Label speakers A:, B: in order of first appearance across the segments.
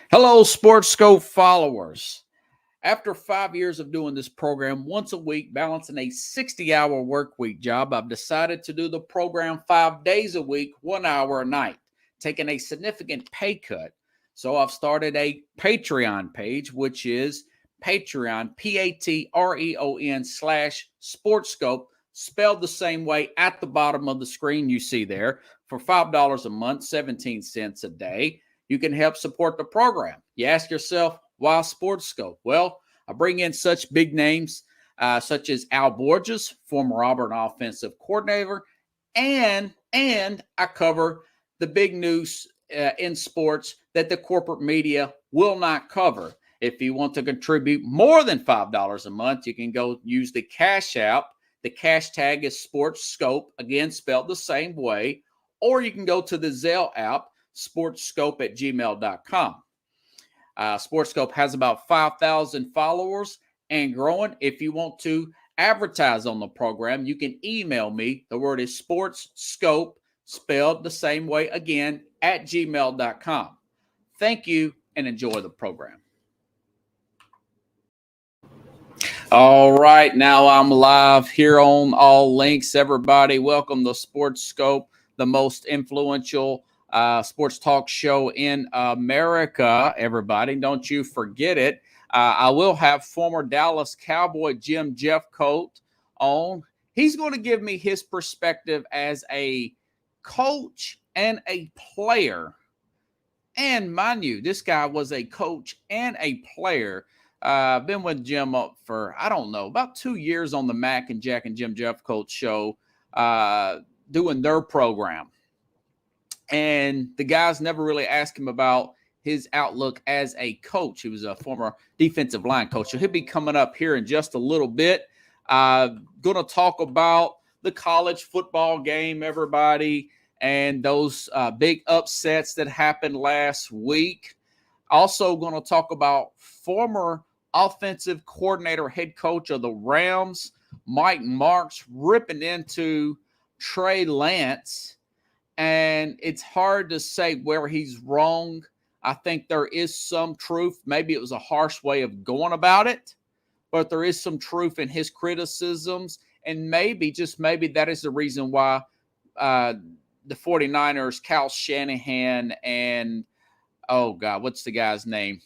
A: Hello, SportsSkope followers. After 5 years of doing this program once a week, balancing a 60-hour work week job, I've decided to do the program 5 days a week, 1 hour a night, taking a significant pay cut. So I've started a Patreon page, which is Patreon, Patreon/SportsSkope, spelled the same way at the bottom of the screen you see there, for $5 a month, 17 cents a day. You can help support the program. You ask yourself, why SportsSkope? Well, I bring in such big names such as Al Borges, former Auburn offensive coordinator, and I cover the big news in sports that the corporate media will not cover. If you want to contribute more than $5 a month, you can go use the Cash App. The cash tag is SportsSkope, again spelled the same way, or you can go to the Zelle app, sportsskope@gmail.com. SportsSkope has about 5,000 followers and growing. If you want to advertise on the program, you can email me. The word is SportsSkope, spelled the same way again, @gmail.com. Thank you and enjoy the program. All right, now I'm live here on all links. Everybody, welcome to SportsSkope, the most influential sports talk show in America. Everybody, don't you forget it. I will have former Dallas Cowboy Jim Jeffcoat on. He's going to give me his perspective as a coach and a player. And mind you, this guy was a coach and a player. I've been with Jim up for, I don't know, about 2 years on the Mac and Jack and Jim Jeffcoat show, doing their program. And the guys never really asked him about his outlook as a coach. He was a former defensive line coach. So he'll be coming up here in just a little bit. Going to talk about the college football game, everybody, and those big upsets that happened last week. Also going to talk about former offensive coordinator, head coach of the Rams, Mike Marks, ripping into Trey Lance. And it's hard to say where he's wrong. I think there is some truth. Maybe it was a harsh way of going about it, but there is some truth in his criticisms. And maybe, just maybe, that is the reason why the 49ers, Kyle Shanahan, and, oh God, what's the guy's name?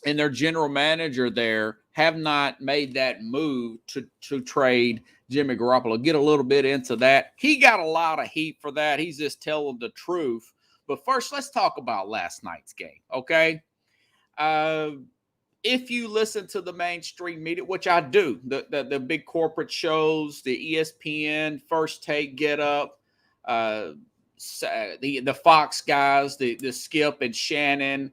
A: And their general manager there have not made that move to trade Jimmy Garoppolo. Get a little bit into that. He got a lot of heat for that. He's just telling the truth. But first, let's talk about last night's game, okay? If you listen to the mainstream media, which I do, the big corporate shows, the ESPN, First Take, Get Up, the Fox guys, the Skip and Shannon,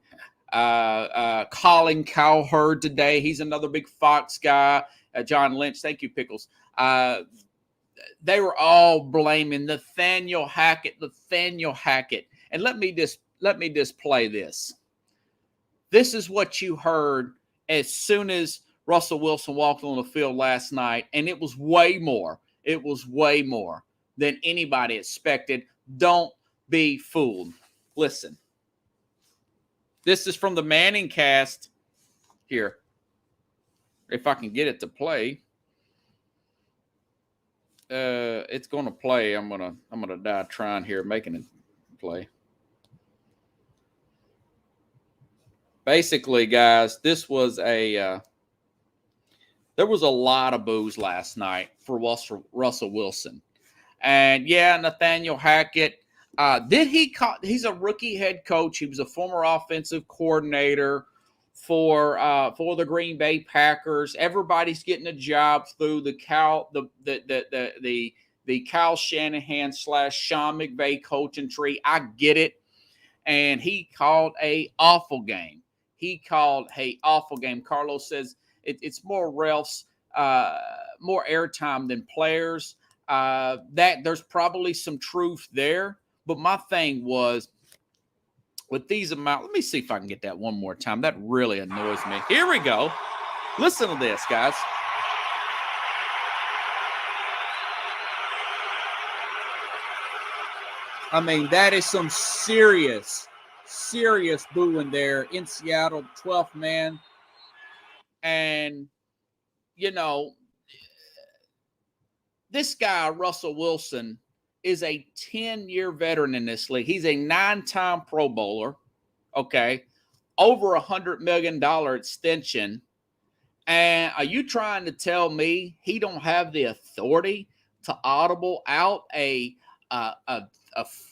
A: Colin Cowherd today. He's another big Fox guy. John Lynch. Thank you, Pickles. They were all blaming Nathaniel Hackett. And let me just play this. This is what you heard as soon as Russell Wilson walked on the field last night, and it was way more. It was way more than anybody expected. Don't be fooled. Listen. This is from the Manning cast here. If I can get it to play. It's going to play. I'm gonna die trying here, making it play. Basically, guys, this was there was a lot of boos last night for Russell Wilson. And yeah, Nathaniel Hackett, he's a rookie head coach. He was a former offensive coordinator for the Green Bay Packers. Everybody's getting a job through the Kyle Shanahan / Sean McVay coaching tree. I get it. And he called a awful game. Carlos says it's more refs, more airtime than players. That there's probably some truth there. But my thing was, with these amounts, let me see if I can get that one more time. That really annoys me. Here we go. Listen to this, guys. I mean, that is some serious serious booing there in Seattle, 12th man. And, this guy, Russell Wilson, is a 10-year veteran in this league. He's a 9-time Pro Bowler, okay, over $100 million extension. And are you trying to tell me he don't have the authority to audible out a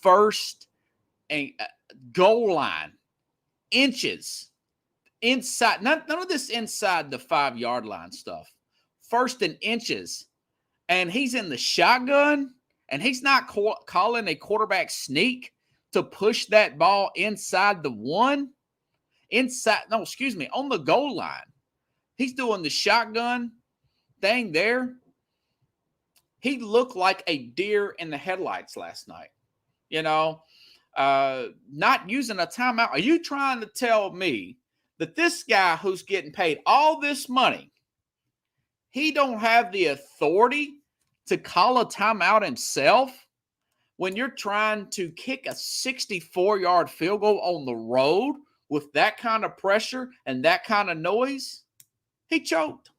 A: first and goal line inches inside? None of this inside the 5-yard line stuff. First and inches. And he's in the shotgun, and he's not calling a quarterback sneak to push that ball inside the one. On the goal line. He's doing the shotgun thing there. He looked like a deer in the headlights last night. Not using a timeout. Are you trying to tell me that this guy who's getting paid all this money, he don't have the authority to call a timeout himself when you're trying to kick a 64-yard field goal on the road with that kind of pressure and that kind of noise? He choked.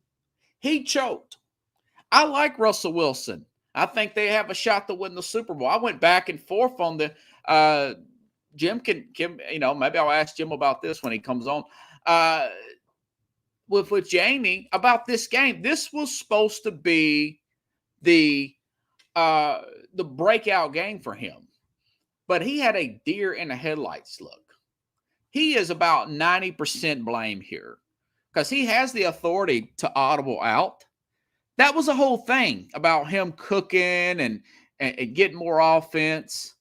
A: I like Russell Wilson. I think they have a shot to win the Super Bowl. I went back and forth on the Jim, maybe I'll ask Jim about this when he comes on. With Jamie about this game. This was supposed to be the breakout game for him. But he had a deer in the headlights look. He is about 90% blame here because he has the authority to audible out. That was the whole thing about him cooking and getting more offense,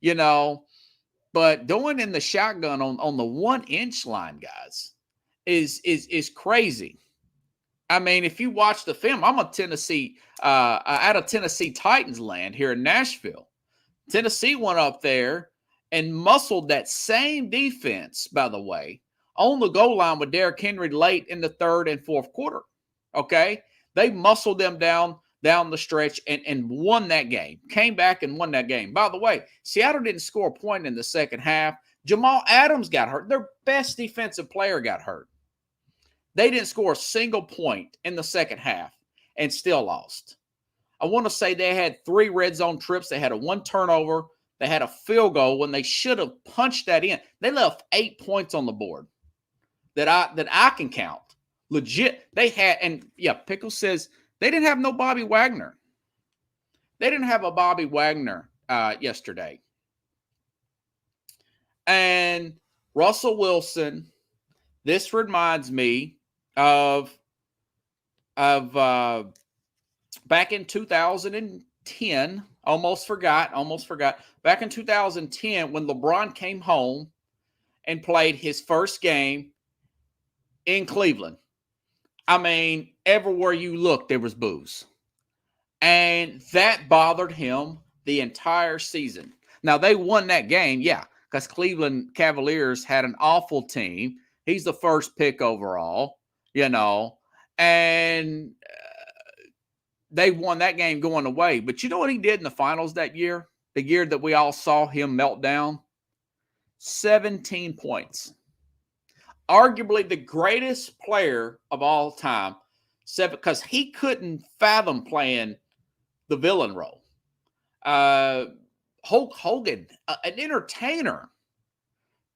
A: But going in the shotgun on the 1-inch line, guys, is crazy. I mean, if you watch the film, I'm out of Tennessee Titans land here in Nashville. Tennessee went up there and muscled that same defense, by the way, on the goal line with Derrick Henry late in the third and fourth quarter. Okay? They muscled them down the stretch and won that game. Came back and won that game. By the way, Seattle didn't score a point in the second half. Jamal Adams got hurt. Their best defensive player got hurt. They didn't score a single point in the second half and still lost. I want to say they had 3 red zone trips. They had a 1 turnover. They had a field goal when they should have punched that in. They left 8 points on the board that I can count. Legit. They had, and yeah, Pickle says they didn't have no Bobby Wagner. They didn't have a Bobby Wagner yesterday. And Russell Wilson, this reminds me of back in 2010, almost forgot. Back in 2010, when LeBron came home and played his first game in Cleveland. I mean, everywhere you looked, there was boos. And that bothered him the entire season. Now, they won that game, yeah, because Cleveland Cavaliers had an awful team. He's the first pick overall, and they won that game going away. But you know what he did in the finals that year? The year that we all saw him melt down? 17 points. Arguably the greatest player of all time, because he couldn't fathom playing the villain role. Hulk Hogan, an entertainer.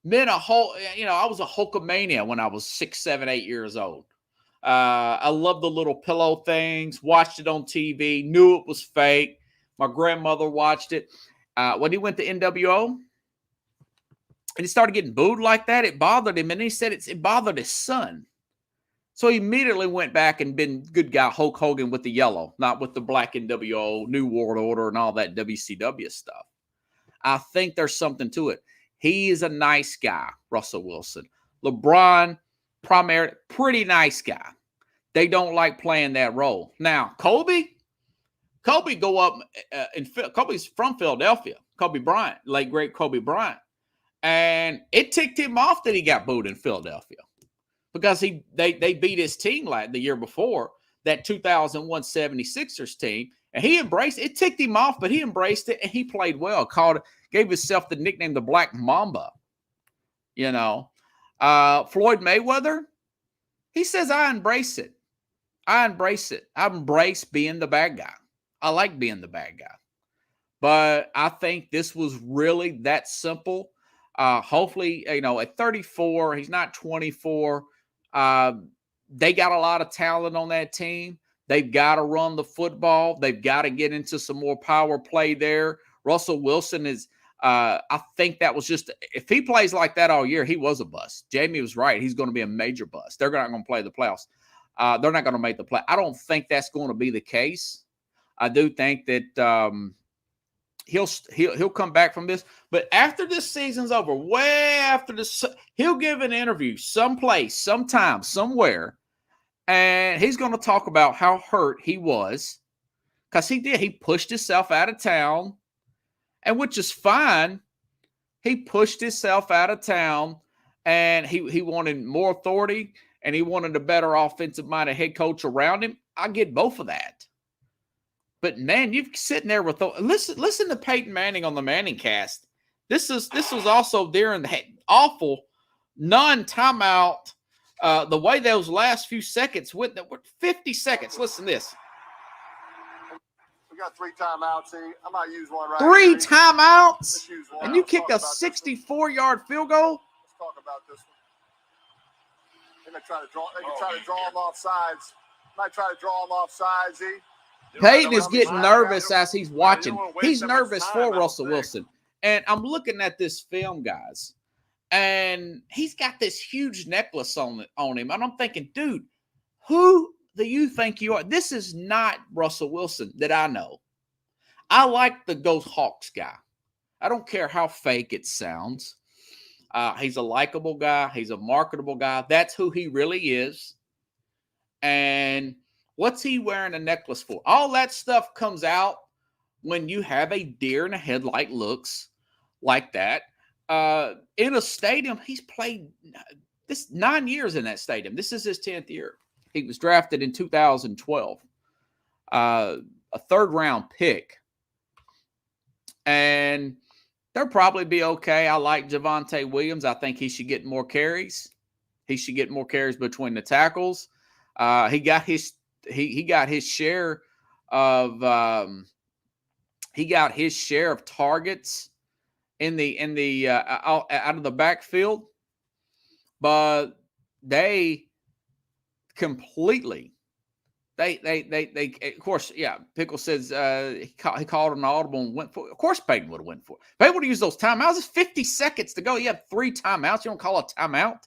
A: I was a Hulkamania when I was 6, 7, 8 years old. I loved the little pillow things, watched it on TV, knew it was fake. My grandmother watched it. When he went to NWO and he started getting booed like that, it bothered him. And he said it bothered his son. So he immediately went back and been good guy Hulk Hogan with the yellow, not with the black NWO, New World Order, and all that WCW stuff. I think there's something to it. He is a nice guy, Russell Wilson. LeBron, pretty nice guy. They don't like playing that role. Now, Kobe go up, Kobe's from Philadelphia. Kobe Bryant, late great Kobe Bryant. And it ticked him off that he got booed in Philadelphia because they beat his team the year before, that 2001 76ers team. And he embraced it. It ticked him off, but he embraced it, and he played well. Gave himself the nickname the Black Mamba. Floyd Mayweather, he says, I embrace it. I embrace it. I embrace being the bad guy. I like being the bad guy. But I think this was really that simple. Hopefully, at 34, he's not 24. They got a lot of talent on that team. They've got to run the football. They've got to get into some more power play there. Russell Wilson is, I think that was just, if he plays like that all year, he was a bust. Jamie was right. He's going to be a major bust. They're not going to play the playoffs. They're not going to make the play. I don't think that's going to be the case. I do think that he'll come back from this. But after this season's over, way after this, he'll give an interview someplace, sometime, somewhere, and he's going to talk about how hurt he was because he did. He pushed himself out of town, and which is fine. He pushed himself out of town, and he wanted more authority, and he wanted a better offensive-minded head coach around him. I get both of that. But man, you're sitting there with listen to Peyton Manning on the Manning cast. This was also during the awful non-timeout. The way those last few seconds went, 50 seconds. Listen to this.
B: We got 3 timeouts here. I might use one right
A: 3
B: here.
A: timeouts, and you
B: Let's
A: kick a 64-yard field goal.
B: Let's talk about this one. They can try to draw them off sides. Might try to draw them off sides.
A: Peyton is getting nervous as he's watching. He's nervous for Russell Wilson. And I'm looking at this film, guys, and he's got this huge necklace on him. And I'm thinking, dude, who do you think you are? This is not Russell Wilson that I know. I like the Go Hawks guy. I don't care how fake it sounds. He's a likable guy. He's a marketable guy. That's who he really is. And what's he wearing a necklace for? All that stuff comes out when you have a deer in a headlight looks like that. In a stadium, he's played this 9 years in that stadium. This is his 10th year. He was drafted in 2012, a third-round pick. And they'll probably be okay. I like Javonte Williams. I think he should get more carries. He should get more carries between the tackles. He got his share of targets in the out of the backfield, but they completely they of course, yeah. Pickle says he called an audible and went for it. Of course, Peyton would have went for it. Peyton would have used those timeouts. It's 50 seconds to go. You have 3 timeouts. You don't call a timeout.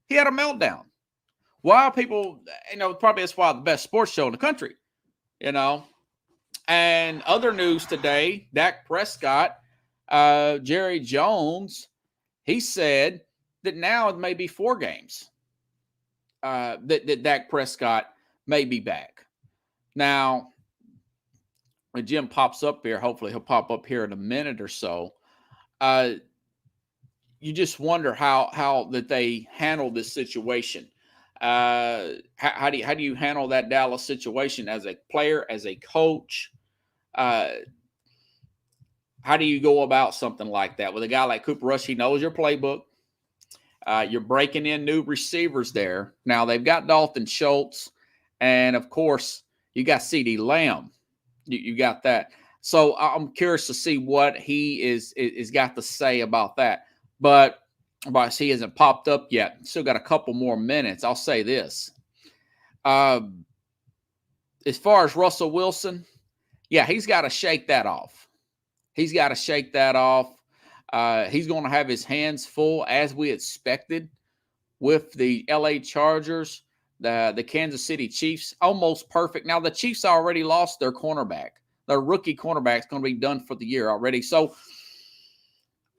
A: He had a meltdown. Why people, probably that's why the best sports show in the country, And other news today, Dak Prescott, Jerry Jones, he said that now it may be 4 games that Dak Prescott may be back. Now, when Jim pops up here, hopefully he'll pop up here in a minute or so. You just wonder how that they handle this situation. How do you handle that Dallas situation as a player, as a coach? How do you go about something like that with a guy like Cooper Rush? He knows your playbook. You're breaking in new receivers there. Now they've got Dalton Schultz, and of course you got CeeDee Lamb. You got that. So I'm curious to see what he is got to say about that. But he hasn't popped up yet. Still got a couple more minutes. I'll say this. As far as Russell Wilson, yeah, he's got to shake that off. He's got to shake that off. He's going to have his hands full, as we expected, with the LA Chargers, the Kansas City Chiefs. Almost perfect. Now, the Chiefs already lost their cornerback. Their rookie cornerback is going to be done for the year already. So,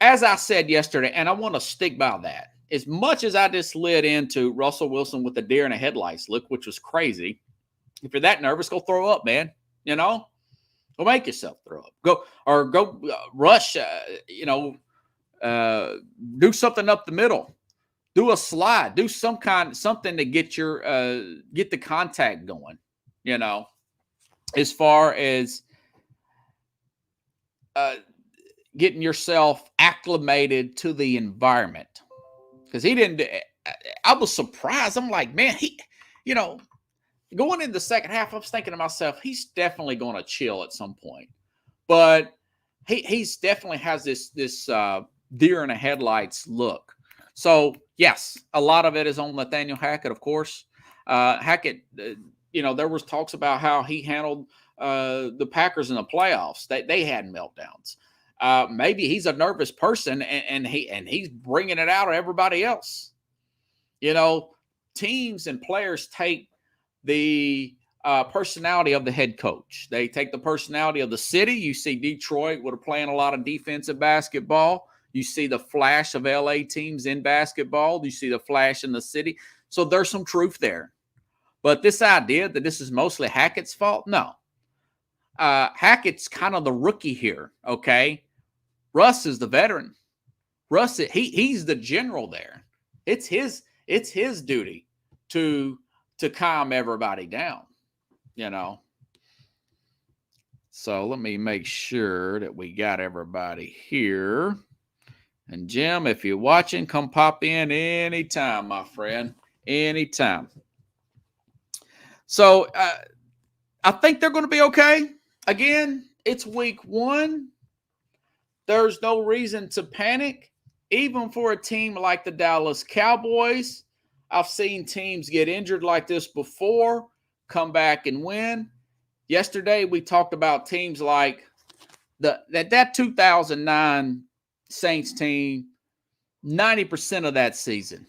A: as I said yesterday, and I want to stick by that, as much as I just slid into Russell Wilson with the deer in the headlights look, which was crazy, if you're that nervous, go throw up, man. Go make yourself throw up. Go rush, do something up the middle. Do a slide. Do something to get the contact going, As far as getting yourself acclimated to the environment. Because he didn't. I was surprised. I'm like, man, going into the second half, I was thinking to myself, he's definitely going to chill at some point. But he's definitely has this deer in the headlights look. So, yes, a lot of it is on Nathaniel Hackett, of course. Hackett, there was talks about how he handled the Packers in the playoffs. They had meltdowns. Maybe he's a nervous person, and he's bringing it out of everybody else. Teams and players take the personality of the head coach. They take the personality of the city. You see Detroit would have playing a lot of defensive basketball. You see the flash of LA teams in basketball. You see the flash in the city. So there's some truth there. But this idea that this is mostly Hackett's fault, no. Hackett's kind of the rookie here, okay? Russ is the veteran. Russ, he's the general there. It's his duty to calm everybody down, So let me make sure that we got everybody here. And Jim, if you're watching, come pop in anytime, my friend. Anytime. So I think they're going to be okay. Again, it's week 1. There's no reason to panic. Even for a team like the Dallas Cowboys, I've seen teams get injured like this before, come back and win. Yesterday, we talked about teams like that 2009 Saints team, 90% of that season.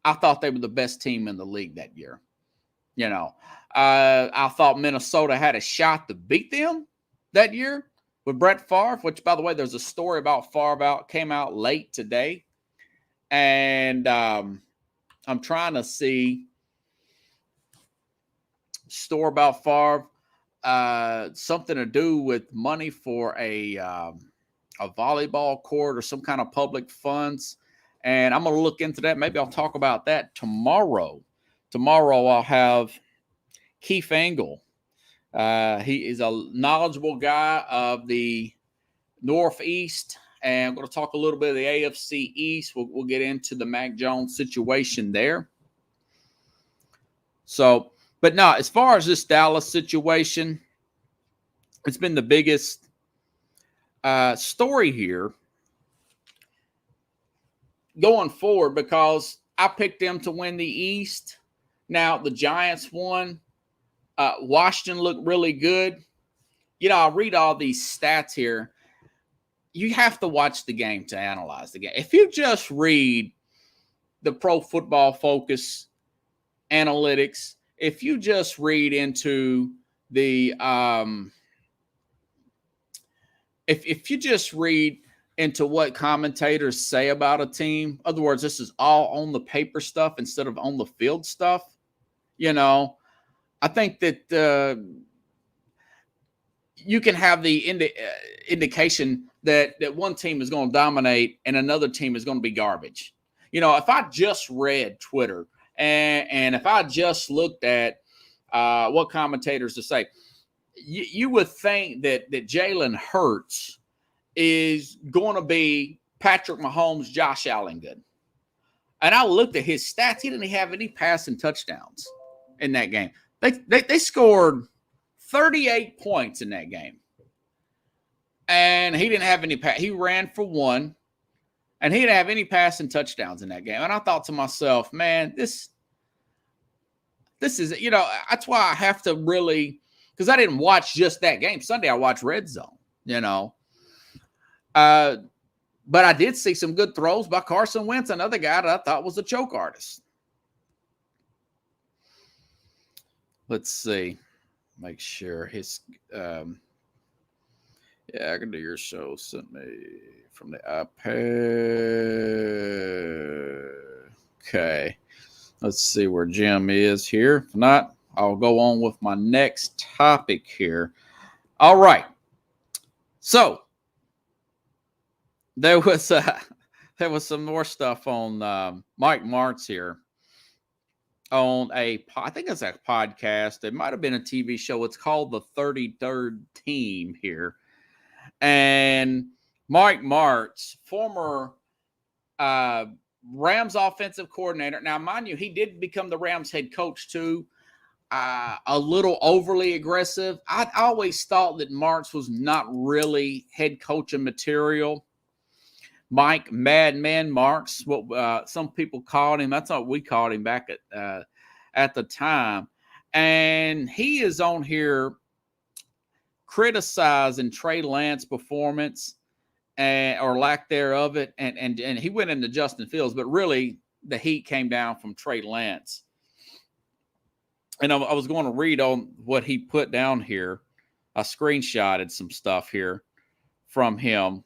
A: I thought they were the best team in the league that year. I thought Minnesota had a shot to beat them that year with Brett Favre, which, by the way, there's a story about Favre came out late today. And I'm trying to see story about Favre, something to do with money for a volleyball court or some kind of public funds. And I'm going to look into that. Maybe I'll talk about that tomorrow. Tomorrow I'll have Keith Engel. He is a knowledgeable guy of the Northeast. And I'm going to talk a little bit of the AFC East. We'll get into the Mac Jones situation there. So, but no, as far as this Dallas situation, it's been the biggest story here going forward because I picked them to win the East. Now, the Giants won. Washington looked really good. I'll read all these stats here. You have to watch the game to analyze the game. If you just read the Pro Football Focus analytics, if you just read into the if you just read into what commentators say about a team, in other words, this is all on the paper stuff instead of on the field stuff, I think that you can have the indication that one team is going to dominate and another team is going to be garbage. If I just read Twitter and if I just looked at what commentators to say, you would think that Jalen Hurts is going to be Patrick Mahomes, Josh Allen good. And I looked at his stats. He didn't have any passing touchdowns in that game. They scored 38 points in that game. And he didn't have any he ran for 1. And he didn't have any passing touchdowns in that game. And I thought to myself, man, this is, that's why I have to really, because I didn't watch just that game. Sunday I watched Red Zone, But I did see some good throws by Carson Wentz, another guy that I thought was a choke artist. Let's see. Make sure his I can do your show. Sent me from the iPad. Okay. Let's see where Jim is here. If not, I'll go on with my next topic here. All right. So there was some more stuff on Mike Martz here on I think it's a podcast. It might have been a TV show. It's called The 33rd Team here. And Mike Martz, former Rams offensive coordinator. Now, mind you, he did become the Rams head coach too. A little overly aggressive. I always thought that Martz was not really head coaching material. Mike Madman Marks, what some people called him. That's what we called him back at the time. And he is on here criticizing Trey Lance's performance or lack thereof it. And he went into Justin Fields, but really the heat came down from Trey Lance. And I was going to read on what he put down here. I screenshotted some stuff here from him.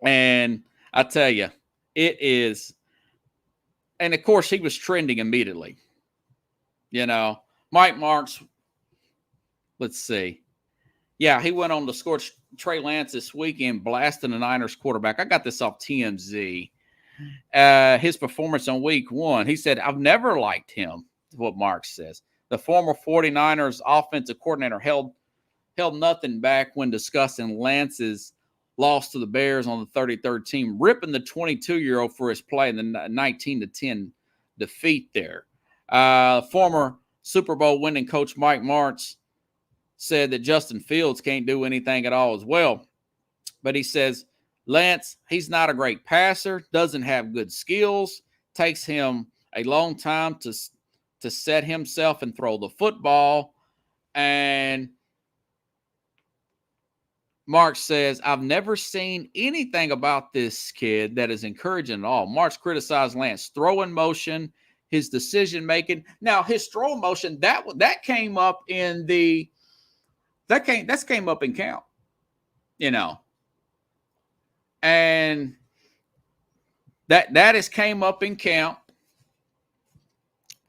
A: And I tell you, it is, and of course, he was trending immediately. Mike Marks, let's see. Yeah, he went on to scorch Trey Lance this weekend, blasting the Niners quarterback. I got this off TMZ. His performance on week 1, he said, I've never liked him, what Marks says. The former 49ers offensive coordinator held nothing back when discussing Lance's loss to the Bears on the 33rd team, ripping the 22-year-old for his play in the 19-10 defeat there. Former Super Bowl winning coach Mike Martz said that Justin Fields can't do anything at all as well. But he says, Lance, he's not a great passer, doesn't have good skills, takes him a long time to set himself and throw the football. And Mark says, I've never seen anything about this kid that is encouraging at all. Mark's criticized Lance throwing motion, his decision making. Now, his throw motion, that came up in came up in camp, and that has came up in camp.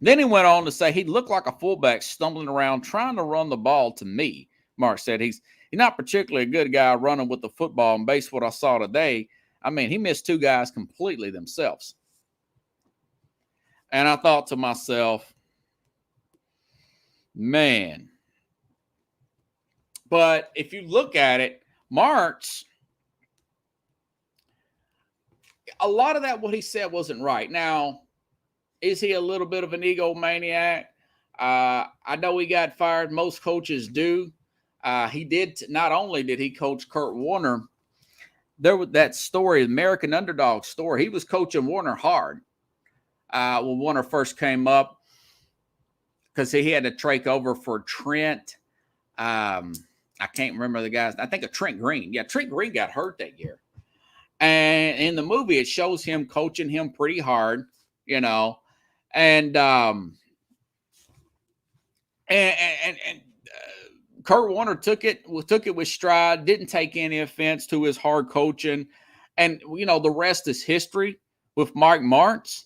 A: Then he went on to say he looked like a fullback stumbling around trying to run the ball to me. Mark said he's not particularly a good guy running with the football, and based on what I saw today, I mean, he missed 2 guys completely themselves. And I thought to myself, man. But if you look at it, Marks, a lot of that, what he said wasn't right. Now, is he a little bit of an egomaniac? I know he got fired. Most coaches do. He did. Not only did he coach Kurt Warner, there was that story, American Underdog story. He was coaching Warner hard when Warner first came up because he had to take over for Trent. I can't remember the guys. I think of Trent Green. Yeah, Trent Green got hurt that year. And in the movie, it shows him coaching him pretty hard, and Kurt Warner took it with stride, didn't take any offense to his hard coaching. And, the rest is history with Mike Martz.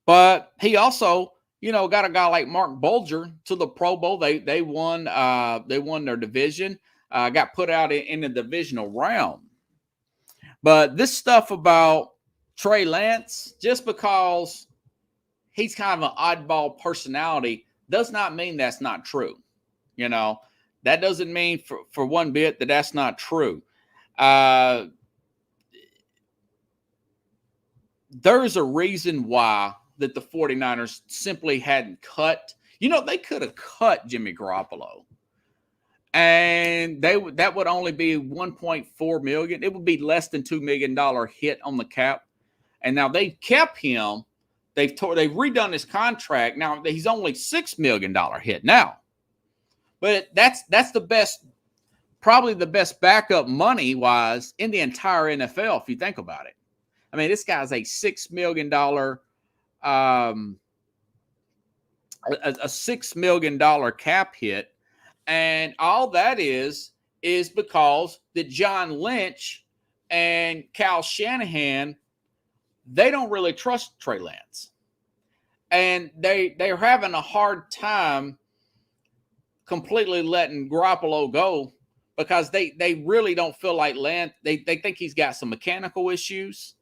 A: But he also, got a guy like Mark Bulger to the Pro Bowl. They won their division, got put out in the divisional round. But this stuff about Trey Lance, just because he's kind of an oddball personality, does not mean that's not true. That doesn't mean for one bit that that's not true. There's a reason why that the 49ers simply hadn't cut. They could have cut Jimmy Garoppolo. And that would only be $1.4 million. It would be less than $2 million hit on the cap. And now they've kept him. They've redone his contract. Now he's only $6 million hit now. But that's the best, probably the best backup money wise in the entire NFL, if you think about it. I mean, this guy's a $6 million, a $6 million cap hit. And all that is because that John Lynch and Kyle Shanahan, they don't really trust Trey Lance. And they're having a hard time completely letting Garoppolo go because they really don't feel like Lance. They think he's got some mechanical issues.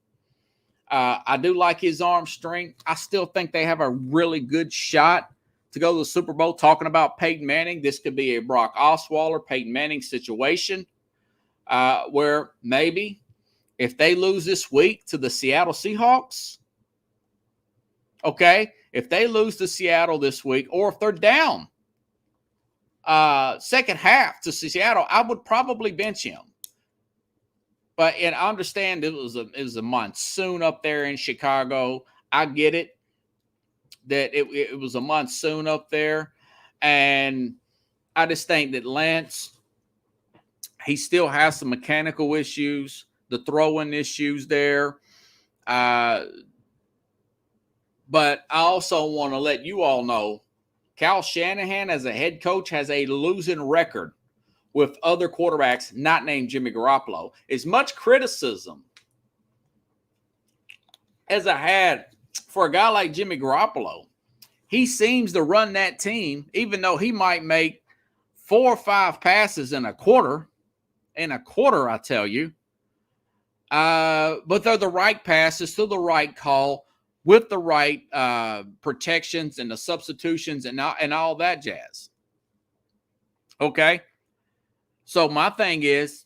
A: I do like his arm strength. I still think they have a really good shot to go to the Super Bowl. Talking about Peyton Manning, this could be a Brock Osweiler, Peyton Manning situation. where maybe if they lose this week to the Seattle Seahawks, okay, if they lose to Seattle this week, or if they're down second half to Seattle, I would probably bench him. But and I understand it was a monsoon up there in Chicago. I get it that it was a monsoon up there, and I just think that Lance, he still has some mechanical issues, the throwing issues there. But I also want to let you all know, Kyle Shanahan as a head coach has a losing record with other quarterbacks not named Jimmy Garoppolo. As much criticism as I had for a guy like Jimmy Garoppolo, he seems to run that team, even though he might make 4 or 5 passes in a quarter, I tell you. But they're the right passes to the right call with the right protections and the substitutions and all that jazz. Okay? So my thing is,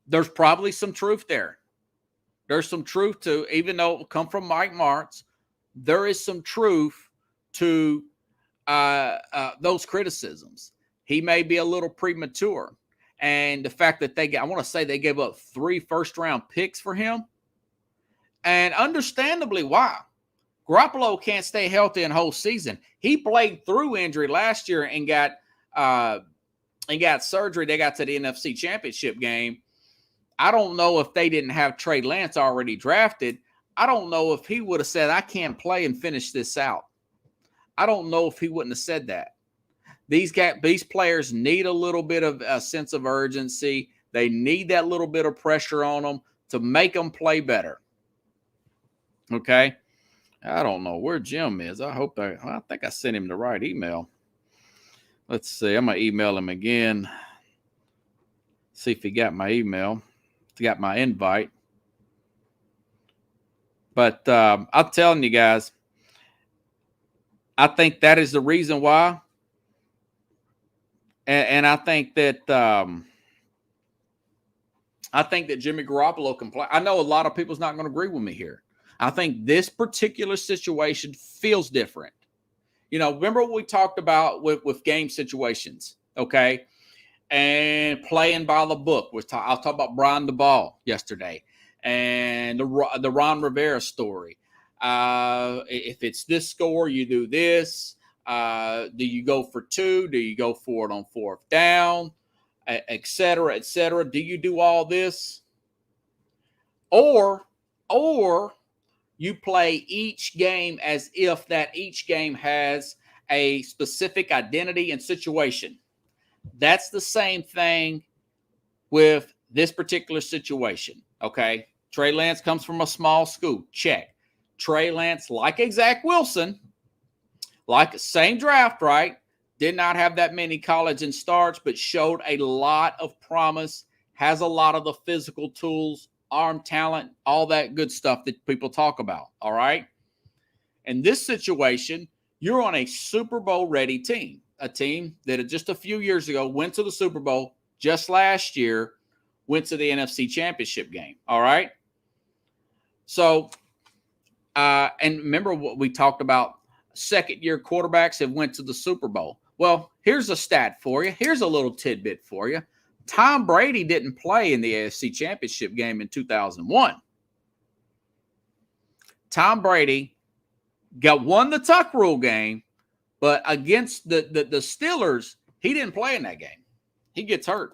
A: there's probably some truth there. There's some truth to, even though it come from Mike Martz, there is some truth to those criticisms. He may be a little premature. And the fact that I want to say they gave up 3 first-round picks for him. And understandably why. Garoppolo can't stay healthy in whole season. He played through injury last year and got surgery. They got to the NFC Championship game. I don't know if they didn't have Trey Lance already drafted. I don't know if he would have said, I can't play and finish this out. I don't know if he wouldn't have said that. These players need a little bit of a sense of urgency. They need that little bit of pressure on them to make them play better. Okay? I don't know where Jim is. I think I sent him the right email. Let's see. I'm going to email him again. See if he got my email. If he got my invite. But I'm telling you guys, I think that is the reason why. And I think that Jimmy Garoppolo can play. I know a lot of people's not going to agree with me here. I think this particular situation feels different. You know, remember what we talked about with game situations, okay? And playing by the book. I was talking about Brian DeBall yesterday and the Ron Rivera story. If it's this score, you do this. Do you go for 2? Do you go for it on 4th down? Et cetera, et cetera. Do you do all this? Or you play each game as if that each game has a specific identity and situation. That's the same thing with this particular situation, okay? Trey Lance comes from a small school. Check. Trey Lance, like Zach Wilson, like the same draft, right? Did not have that many college and starts, but showed a lot of promise, has a lot of the physical tools, arm talent, all that good stuff that people talk about, all right? In this situation, you're on a Super Bowl ready team, a team that just a few years ago went to the Super Bowl, just last year went to the NFC Championship game, all right? So, and remember what we talked about, second-year quarterbacks have went to the Super Bowl. Well, here's a stat for you. Here's a little tidbit for you. Tom Brady didn't play in the AFC Championship game in 2001. Tom Brady won the Tuck Rule game, but against the Steelers, he didn't play in that game. He gets hurt.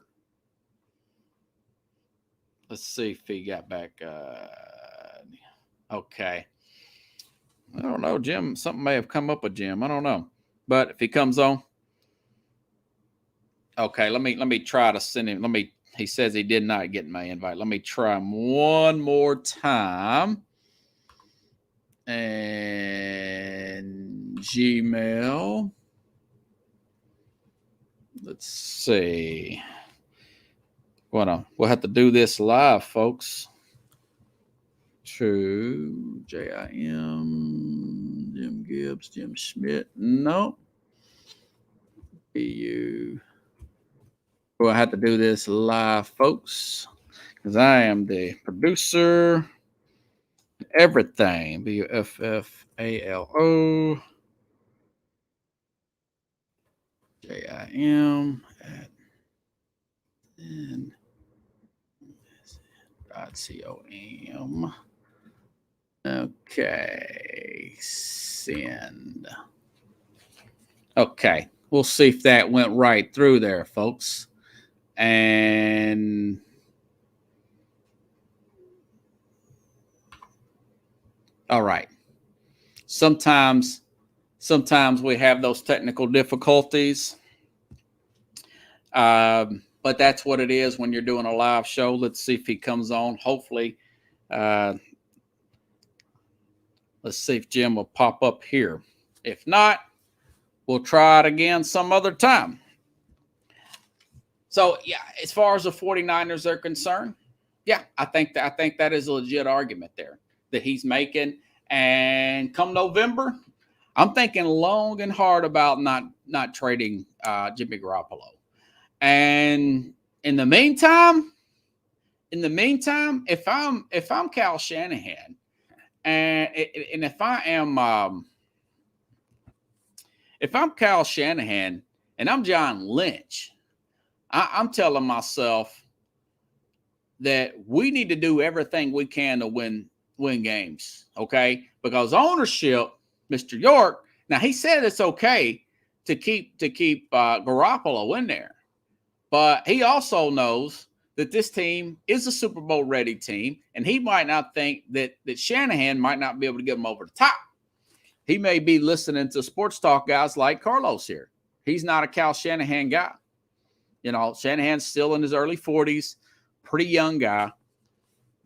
A: Let's see if he got back. Okay. I don't know, Jim. Something may have come up with Jim. I don't know. But if he comes on. Okay, let me try to send him. He says he did not get my invite. Let me try him one more time. And Gmail. Let's see. We'll have to do this live, folks. True. JIM. Jim Gibbs. Jim Schmidt. No. BU. We'll have to do this live, folks, because I am the producer. Everything. BUFFALO. JIM at .com. Okay. Send. Okay. We'll see if that went right through there, folks. And all right. Sometimes we have those technical difficulties. But that's what it is when you're doing a live show. Let's see if he comes on. Hopefully, let's see if Jim will pop up here. If not, we'll try it again some other time. So, yeah, as far as the 49ers are concerned, yeah, I think that is a legit argument there that he's making. And come November, I'm thinking long and hard about not trading Jimmy Garoppolo. And in the meantime, if I'm Kyle Shanahan, and if I'm Kyle Shanahan and I'm John Lynch, I'm telling myself that we need to do everything we can to win games, okay? Because ownership, Mr. York, now he said it's okay to keep Garoppolo in there. But he also knows that this team is a Super Bowl ready team, and he might not think that Shanahan might not be able to get him over the top. He may be listening to sports talk guys like Carlos here. He's not a Cal Shanahan guy. You know, Shanahan's still in his early 40s, pretty young guy.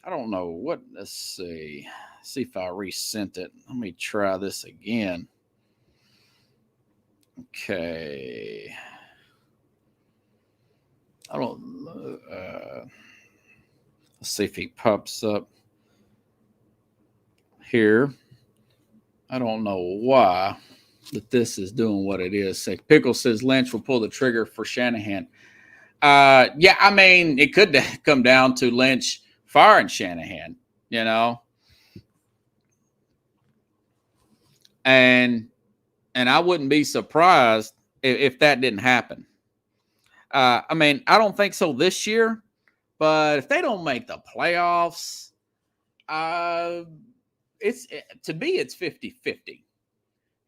A: I don't know what. Let's see. See if I resent it. Let me try this again. Okay. I don't. Let's see if he pops up here. I don't know why that this is doing what it is. Say Pickle says Lynch will pull the trigger for Shanahan. Yeah, I mean it could come down to Lynch firing Shanahan. You know, and I wouldn't be surprised if that didn't happen. I mean, I don't think so this year, but if they don't make the playoffs, it's 50-50.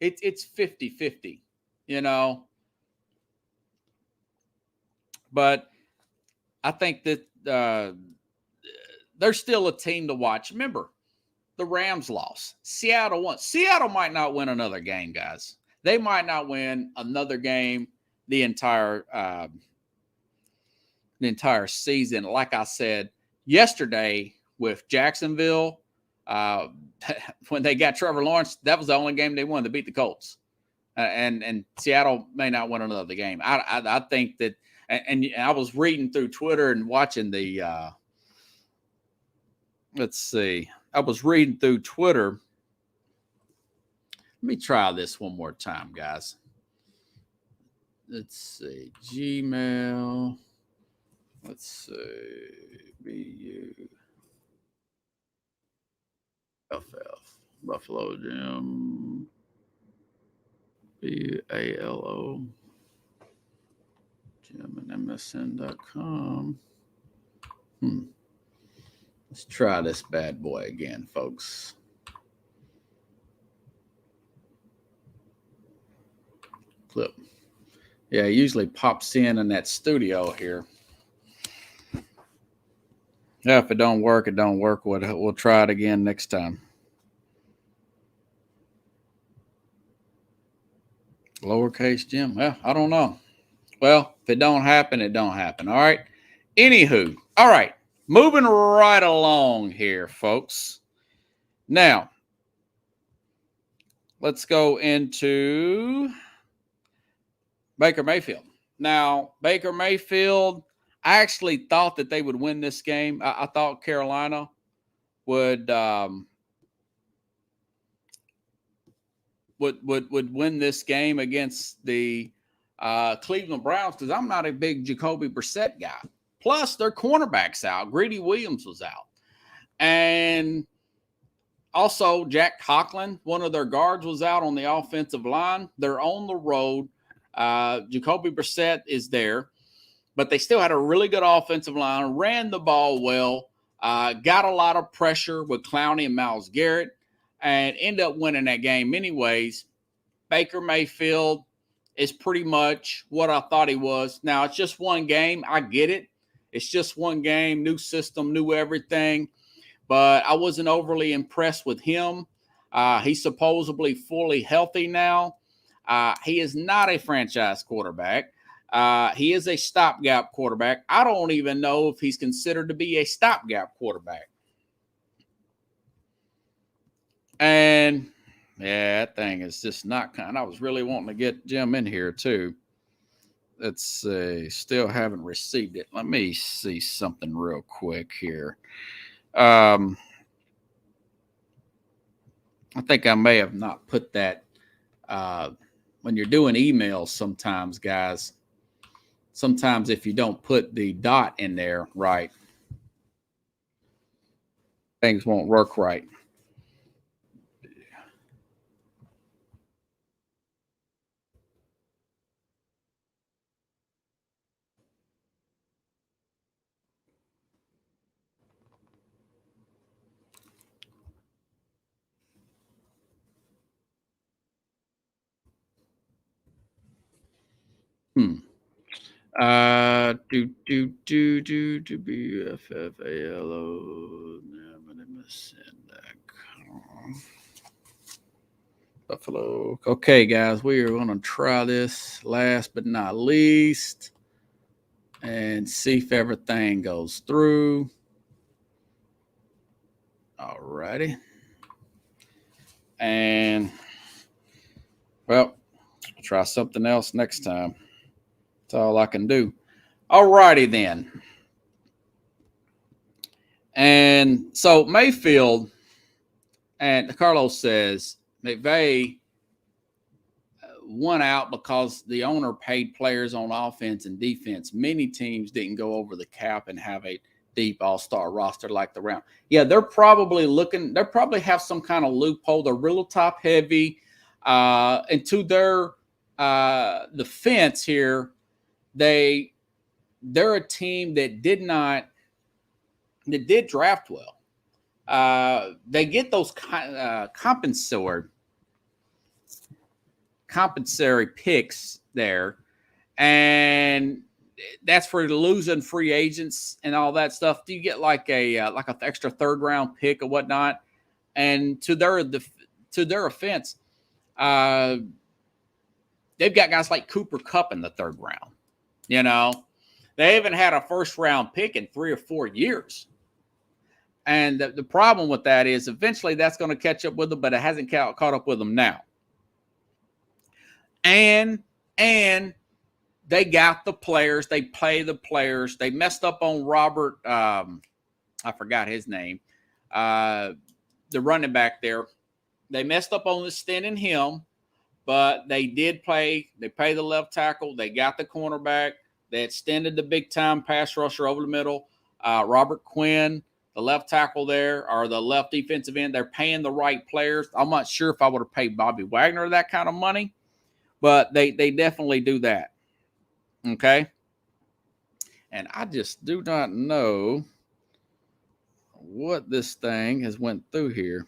A: It's 50-50, you know. But I think that they're still a team to watch. Remember, the Rams lost. Seattle won. Seattle might not win another game, guys. They might not win another game the entire season. Like I said yesterday with Jacksonville, when they got Trevor Lawrence, that was the only game they won to beat the Colts. And Seattle may not win another game. I think that, and I was reading through Twitter and watching the, let's see, I was reading through Twitter. Let me try this one more time, guys. Let's see, Gmail. Let's see, BUFF, Buffalo Jim, BALO, Jim and MSN.com. Let's try this bad boy again, folks. Clip. Yeah, it usually pops in that studio here. Yeah, if it don't work, it don't work. We'll try it again next time. Lowercase Jim. Well, I don't know. Well, if it don't happen, it don't happen. All right. Anywho. All right. Moving right along here, folks. Now, let's go into Baker Mayfield. Now, Baker Mayfield, I actually thought that they would win this game. I thought Carolina would win this game against the Cleveland Browns because I'm not a big Jacoby Brissett guy. Plus, their cornerback's out. Greedy Williams was out. And also, Jack Conklin, one of their guards, was out on the offensive line. They're on the road. Jacoby Brissett is there. But they still had a really good offensive line, ran the ball well, got a lot of pressure with Clowney and Myles Garrett, and ended up winning that game anyways. Baker Mayfield is pretty much what I thought he was. Now, it's just one game. I get it. It's just one game, new system, new everything. But I wasn't overly impressed with him. He's supposedly fully healthy now. He is not a franchise quarterback. He is a stopgap quarterback. I don't even know if he's considered to be a stopgap quarterback. And yeah, that thing is just not kind. I was really wanting to get Jim in here too. Let's see. Still haven't received it. Let me see something real quick here. I think I may have not put that. When you're doing emails, sometimes, guys, sometimes if you don't put the dot in there right, things won't work right. BFFALO. Buffalo. Okay, guys, we are going to try this last but not least and see if everything goes through. All righty. And, well, I'll try something else next time. That's all I can do. All righty then. And so Mayfield, and Carlos says, McVay won out because the owner paid players on offense and defense. Many teams didn't go over the cap and have a deep all-star roster like the Rams. Yeah, they're probably looking. They probably have some kind of loophole. They're real top heavy, and to their defense here, they're a team that did draft well. They get those compensatory picks there, and that's for losing free agents and all that stuff. Do you get like an extra third round pick or whatnot? And to their offense, they've got guys like Cooper Kupp in the third round. You know, they haven't had a first round pick in 3 or 4 years. And the problem with that is eventually that's going to catch up with them, but it hasn't caught up with them now. And they got the players. They play the players. They messed up on Robert. I forgot his name. The running back there. They messed up on extending him, but they did play. They paid the left tackle. They got the cornerback. They extended the big-time pass rusher over the middle. Robert Quinn, the left tackle there, or the left defensive end. They're paying the right players. I'm not sure if I would have paid Bobby Wagner that kind of money, but they definitely do that. Okay? And I just do not know what this thing has went through here.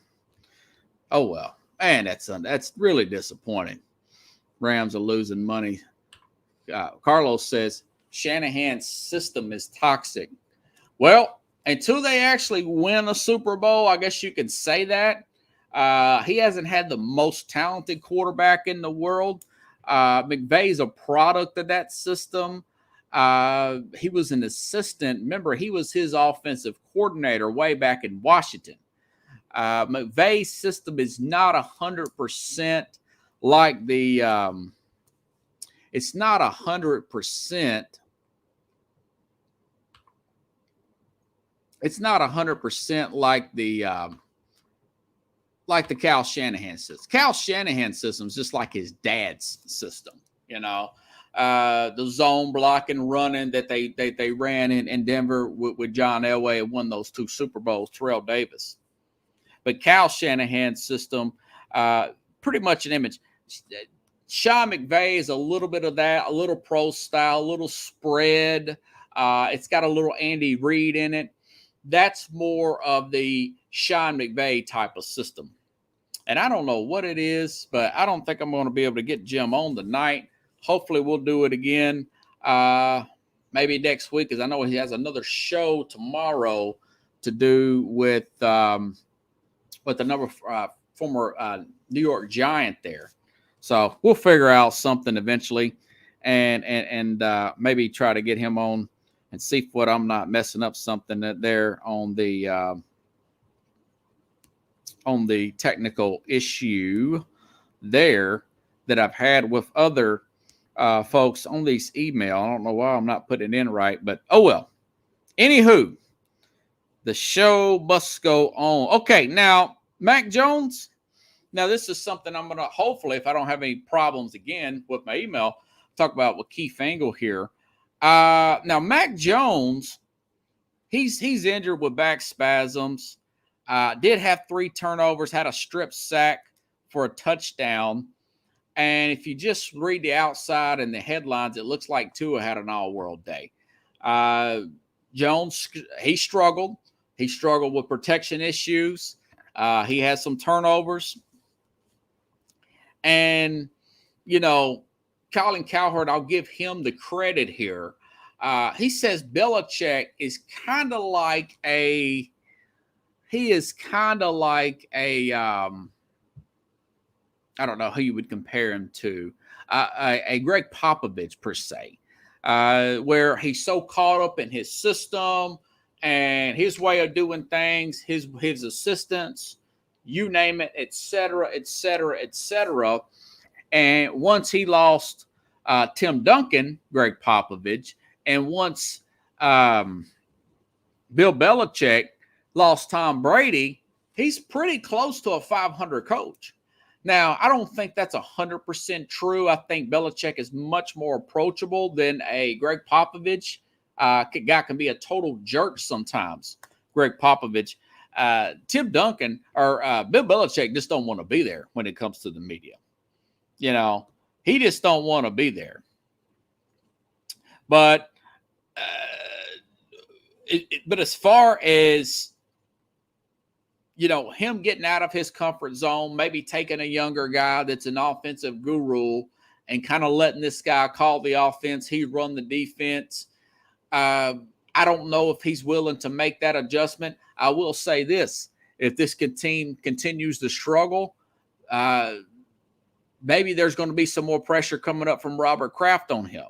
A: Oh, well. Man, that's really disappointing. Rams are losing money. Carlos says, Shanahan's system is toxic. Well, until they actually win a Super Bowl, I guess you could say that. He hasn't had the most talented quarterback in the world. McVay's a product of that system. He was an assistant. Remember, he was his offensive coordinator way back in Washington. McVay's system is not 100% like the it's not 100%. It's not 100% like the Cal Shanahan system. Cal Shanahan system is just like his dad's system, you know. the zone blocking running that they ran in Denver with John Elway and won those 2 Super Bowls, Terrell Davis. But Kyle Shanahan's system, pretty much an image. Sean McVay is a little bit of that, a little pro style, a little spread. It's got a little Andy Reid in it. That's more of the Sean McVay type of system. And I don't know what it is, but I don't think I'm going to be able to get Jim on tonight. Hopefully we'll do it again maybe next week, because I know he has another show tomorrow to do with the former New York Giant there. So we'll figure out something eventually and maybe try to get him on and see what I'm not messing up something there on the technical issue there that I've had with other folks on these email. I don't know why I'm not putting it in right, but oh well. Anywho, the show must go on. Okay, now, Mac Jones. Now, this is something I'm going to, hopefully, if I don't have any problems again with my email, talk about with Keith Angle here. Now, Mac Jones, he's injured with back spasms. Did have 3 turnovers, had a strip sack for a touchdown. And if you just read the outside and the headlines, it looks like Tua had an all-world day. Jones, he struggled. He struggled with protection issues. He had some turnovers. And, you know, Colin Cowherd, I'll give him the credit here. He says Belichick is kind of like a I don't know who you would compare him to, a Greg Popovich per se, where he's so caught up in his system and his way of doing things, his assistants, you name it, et cetera, et cetera, et cetera. And once he lost Tim Duncan, Greg Popovich, and once Bill Belichick lost Tom Brady, he's pretty close to a 500 coach. Now, I don't think that's 100% true. I think Belichick is much more approachable than a Greg Popovich. Guy can be a total jerk sometimes, Greg Popovich. Tim Duncan or Bill Belichick just don't want to be there when it comes to the media. You know, he just don't want to be there. But but as far as, you know, him getting out of his comfort zone, maybe taking a younger guy that's an offensive guru and kind of letting this guy call the offense, he run the defense. I don't know if he's willing to make that adjustment. I will say this. If this team continues to struggle, maybe there's going to be some more pressure coming up from Robert Kraft on him.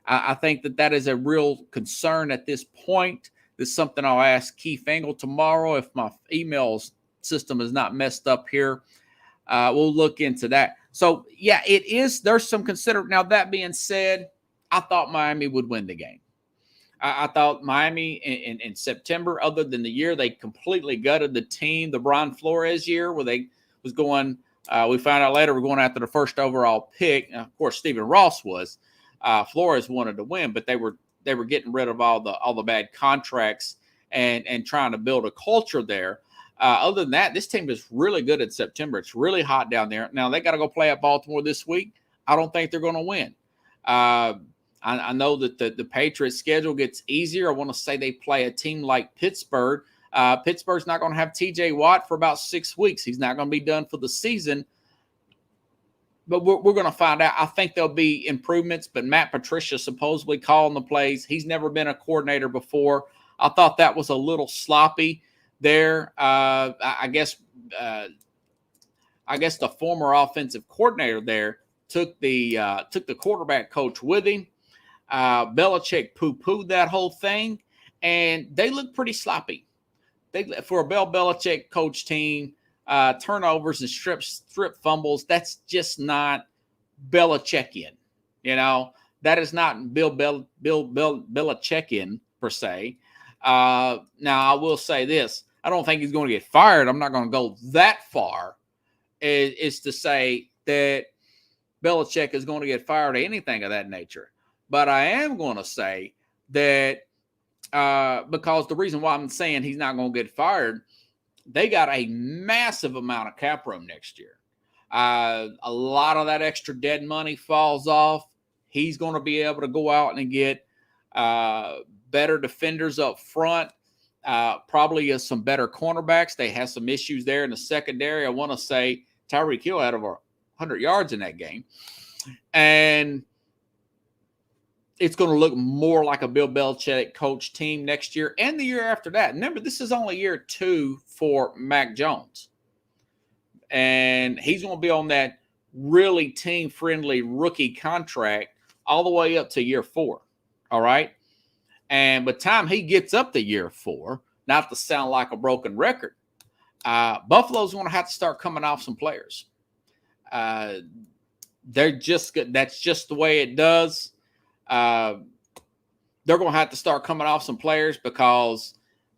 A: I think that is a real concern at this point. This is something I'll ask Keith Angle tomorrow if my email system is not messed up here. We'll look into that. So, yeah, it is. There's some consider. Now, that being said, I thought Miami would win the game. I thought Miami in September, other than the year they completely gutted the team, the Brian Flores year where they was going, we found out later we're going after the first overall pick. And of course, Stephen Ross was. Flores wanted to win, but they were getting rid of all the bad contracts and trying to build a culture there. Other than that, this team is really good in September. It's really hot down there. Now, they got to go play at Baltimore this week. I don't think they're going to win. I know that the Patriots' schedule gets easier. I want to say they play a team like Pittsburgh. Pittsburgh's not going to have T.J. Watt for about 6 weeks. He's not going to be done for the season. But we're going to find out. I think there'll be improvements, but Matt Patricia supposedly calling the plays. He's never been a coordinator before. I thought that was a little sloppy there. I guess the former offensive coordinator there took the quarterback coach with him. Belichick poo-pooed that whole thing, and they look pretty sloppy. For a Bill Belichick coach team, turnovers and strip fumbles, that's just not Belichickian. You know, that is not Belichickian per se. Now, I will say this. I don't think he's going to get fired. I'm not going to go that far. Is to say that Belichick is going to get fired or anything of that nature. But I am going to say that because the reason why I'm saying he's not going to get fired, they got a massive amount of cap room next year. A lot of that extra dead money falls off. He's going to be able to go out and get better defenders up front, probably some better cornerbacks. They have some issues there in the secondary. I want to say Tyreek Hill had over 100 yards in that game. And it's going to look more like a Bill Belichick coach team next year and the year after that. Remember, this is only year 2 for Mac Jones. And he's going to be on that really team-friendly rookie contract all the way up to year 4. All right? And by the time he gets up to year 4, not to sound like a broken record, Buffalo's going to have to start coming off some players. They're just good. That's just the way it does. They're going to have to start coming off some players because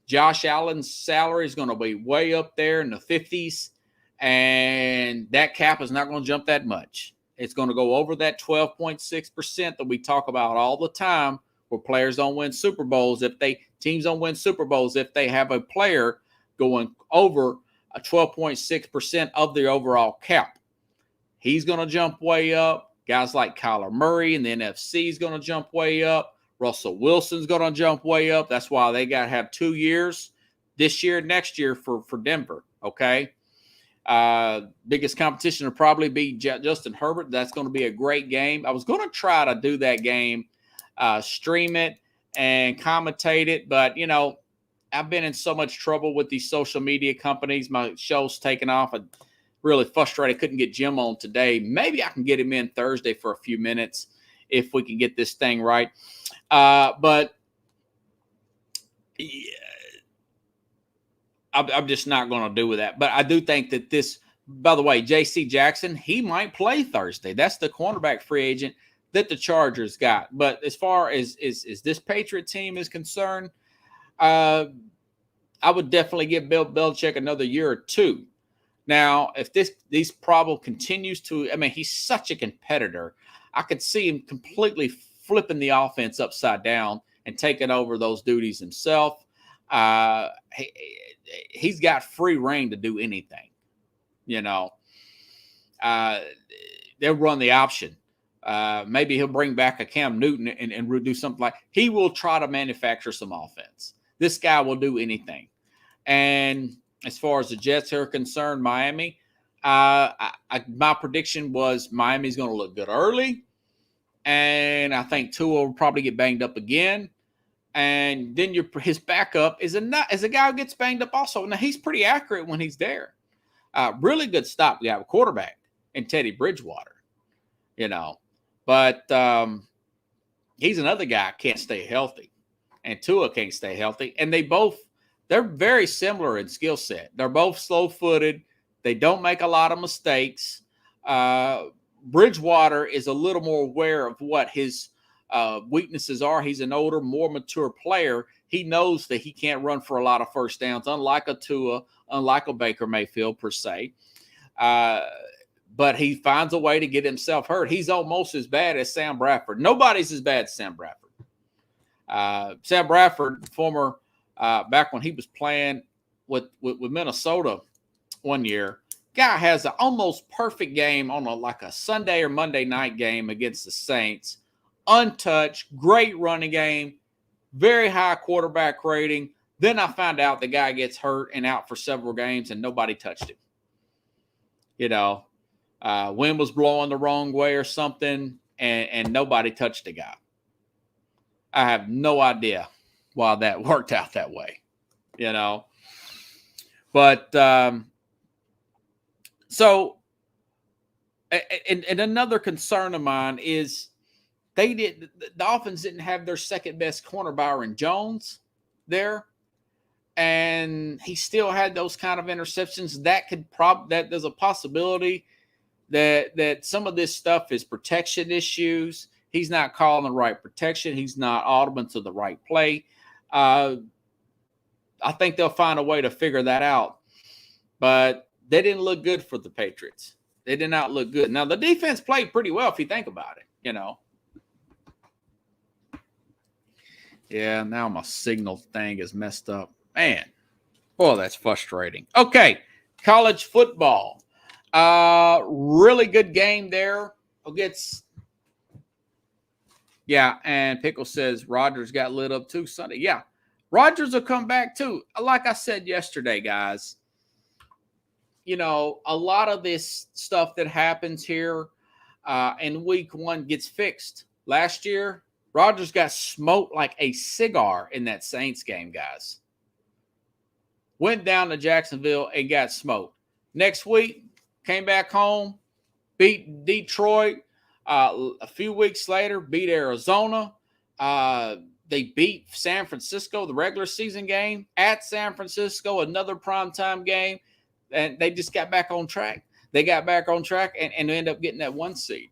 A: Josh Allen's salary is going to be way up there in the 50s, and that cap is not going to jump that much. It's going to go over that 12.6% that we talk about all the time, where players don't win Super Bowls. Teams don't win Super Bowls if they have a player going over a 12.6% of the overall cap. He's going to jump way up. Guys like Kyler Murray and the NFC is going to jump way up. Russell Wilson's going to jump way up. That's why they got to have 2 years, this year, next year for Denver, okay? Biggest competition will probably be Justin Herbert. That's going to be a great game. I was going to try to do that game, stream it and commentate it, but, you know, I've been in so much trouble with these social media companies. My show's taken off. I'm really frustrated. Couldn't get Jim on today. Maybe I can get him in Thursday for a few minutes if we can get this thing right. But yeah, I'm just not going to do with that. But I do think that this, by the way, J.C. Jackson, he might play Thursday. That's the cornerback free agent that the Chargers got. But as far as this Patriot team is concerned, I would definitely give Bill Belichick another year or 2. Now, if these problem continues to, I mean, he's such a competitor. I could see him completely flipping the offense upside down and taking over those duties himself. He's got free reign to do anything. You know, they'll run the option. Maybe he'll bring back a Cam Newton and do something like. He will try to manufacture some offense. This guy will do anything. And as far as the Jets are concerned, Miami, my prediction was Miami's going to look good early. And I think Tua will probably get banged up again. And then his backup is a guy who gets banged up also. Now, he's pretty accurate when he's there. Really good stop. We have a quarterback in Teddy Bridgewater, you know. But he's another guy can't stay healthy. And Tua can't stay healthy. And they're very similar in skill set. They're both slow-footed. They don't make a lot of mistakes. Bridgewater is a little more aware of what his weaknesses are. He's an older, more mature player. He knows that he can't run for a lot of first downs, unlike a Tua, unlike a Baker Mayfield per se. But he finds a way to get himself hurt. He's almost as bad as Sam Bradford. Nobody's as bad as Sam Bradford. Sam Bradford, former back when he was playing with Minnesota one year, guy has an almost perfect game on a Sunday or Monday night game against the Saints. Untouched, great running game, very high quarterback rating. Then I found out the guy gets hurt and out for several games and nobody touched him. You know, wind was blowing the wrong way or something and nobody touched the guy. I have no idea why that worked out that way, you know. But so, and another concern of mine is the Dolphins didn't have their second best corner, Byron Jones, there, and he still had those kind of interceptions. That could that there's a possibility that some of this stuff is protection issues. He's not calling the right protection. He's not audible to the right play. I think they'll find a way to figure that out. But they didn't look good for the Patriots. They did not look good. Now, the defense played pretty well if you think about it, you know. Yeah, now my signal thing is messed up. Man, boy, that's frustrating. Okay, college football. Really good game there. Yeah, and Pickle says Rodgers got lit up too Sunday. Yeah, Rodgers will come back too. Like I said yesterday, guys, you know, a lot of this stuff that happens here in week one gets fixed. Last year, Rodgers got smoked like a cigar in that Saints game, guys. Went down to Jacksonville and got smoked. Next week, came back home, beat Detroit. A few weeks later, beat Arizona. They beat San Francisco, the regular season game at San Francisco, another primetime game. And they just got back on track. They got back on track and ended up getting that 1 seed.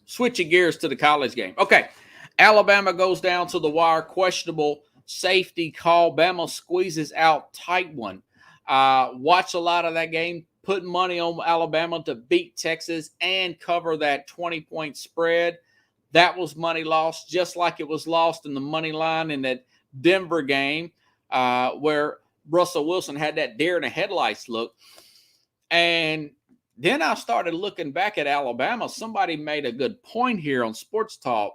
A: Switching gears to the college game. Okay, Alabama goes down to the wire. Questionable safety call. Bama squeezes out tight one. Watch a lot of that game. Put money on Alabama to beat Texas and cover that 20-point spread. That was money lost, just like it was lost in the money line in that Denver game where Russell Wilson had that deer in the headlights look. And then I started looking back at Alabama. Somebody made a good point here on Sports Talk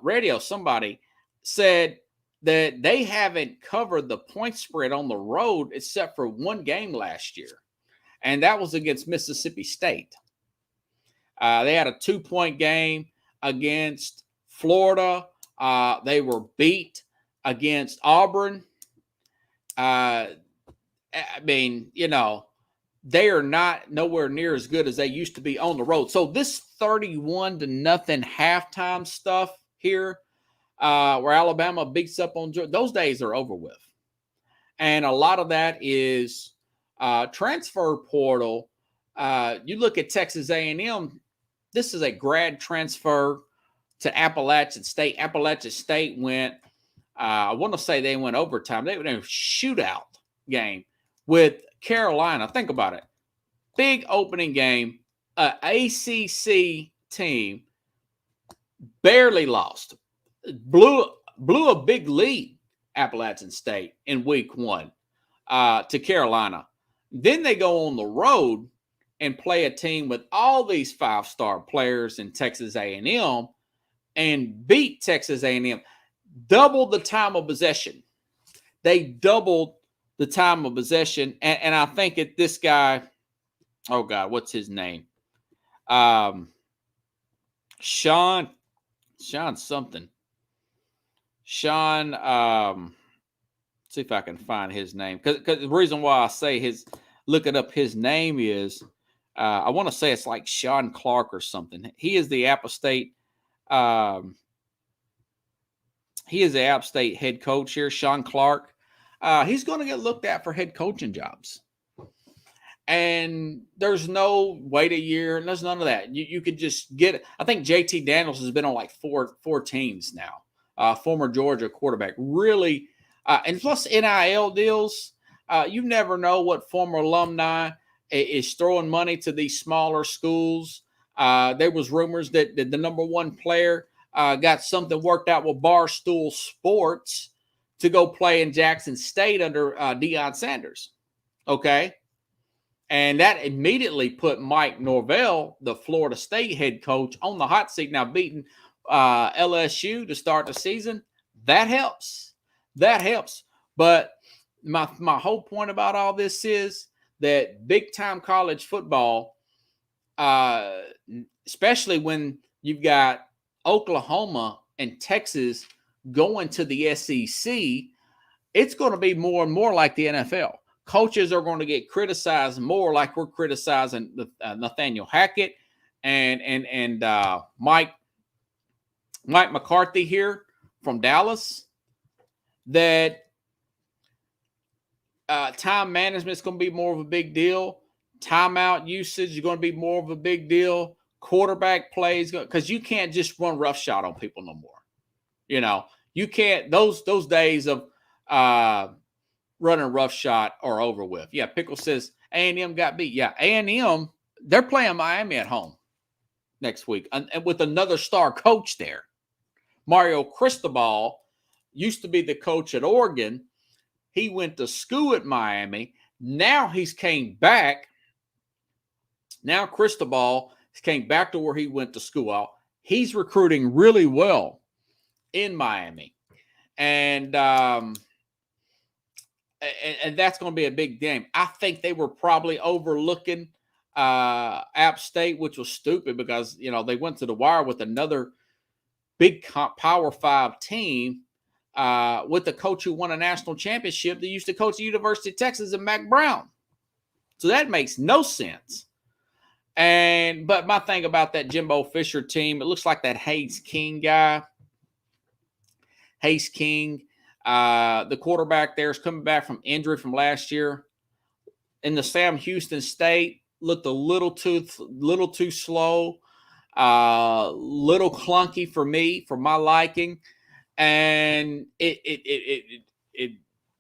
A: Radio. Somebody said that they haven't covered the point spread on the road except for one game last year, and that was against Mississippi State. They had a 2-point game against Florida. They were beat against Auburn. I mean, you know, they are not nowhere near as good as they used to be on the road. So this 31-0 halftime stuff here, where Alabama beats up on Georgia, those days are over with. And a lot of that is transfer portal. You look at Texas A&M, this is a grad transfer to Appalachian State. Appalachian State went, I want to say they went overtime. They went in a shootout game with Carolina. Think about it. Big opening game. ACC team barely lost. Blew a big lead, Appalachian State, in week one to Carolina. Then they go on the road and play a team with all these 5-star players in Texas A&M and beat Texas A&M. Doubled the time of possession. They doubled the time of possession. And I think that this guy, oh God, what's his name? Sean something. Sean, see if I can find his name. Because the reason why I say looking up his name is, I want to say it's like Sean Clark or something. He is the App State. He is the App State head coach here, Sean Clark. He's going to get looked at for head coaching jobs. And there's no wait a year. And there's none of that. You could just get it. I think JT Daniels has been on like four teams now. Former Georgia quarterback. Really. And plus NIL deals. You never know what former alumni is throwing money to these smaller schools. There was rumors that the number one player got something worked out with Barstool Sports to go play in Jackson State under Deion Sanders. Okay. And that immediately put Mike Norvell, the Florida State head coach, on the hot seat. Now beating LSU to start the season, that helps. That helps. But my whole point about all this is that big-time college football, especially when you've got Oklahoma and Texas going to the SEC, it's going to be more and more like the NFL. Coaches are going to get criticized more like we're criticizing Nathaniel Hackett and Mike McCarthy here from Dallas, that time management is going to be more of a big deal. Timeout usage is going to be more of a big deal. Quarterback plays, because you can't just run roughshod on people no more. You know, you can't, those days of running roughshod or over with. Yeah, Pickle says A&M got beat. Yeah, A&M, they're playing Miami at home next week and with another star coach there. Mario Cristobal used to be the coach at Oregon. He went to school at Miami. Now he's came back. Now Cristobal came back to where he went to school. He's recruiting really well in Miami. And that's going to be a big game. I think they were probably overlooking App State, which was stupid because, they went to the wire with another big Power 5 team with the coach who won a national championship that used to coach the University of Texas and Mac Brown. So that makes no sense. But my thing about that Jimbo Fisher team, it looks like that Hayes King guy. Hayes King, the quarterback there, is coming back from injury from last year. In the Sam Houston State, looked a little too slow, little clunky for me, for my liking, and it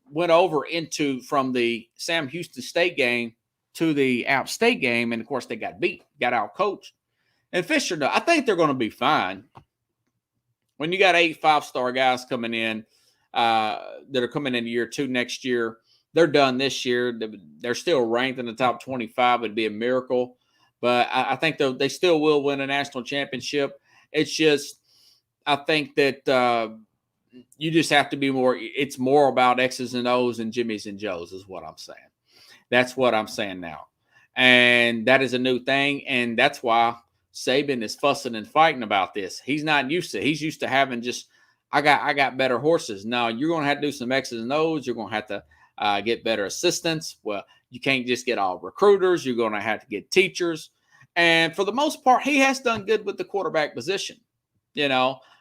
A: went over into from the Sam Houston State game to the App State game, and of course they got beat, got out coached. And Fisher, I think they're going to be fine. When you got 8 5-star guys coming in that are coming into year 2 next year, they're done this year. They're still ranked in the top 25. It'd be a miracle. But I think they still will win a national championship. It's just, I think that you just have to be more, it's more about X's and O's and Jimmy's and Joe's is what I'm saying. That's what I'm saying now. And that is a new thing. And that's why Saban is fussing and fighting about this. He's not used to it. He's used to having just, I got better horses. Now you're going to have to do some X's and O's. You're going to have to get better assistants. Well, you can't just get all recruiters. You're going to have to get teachers. And for the most part, he has done good with the quarterback position.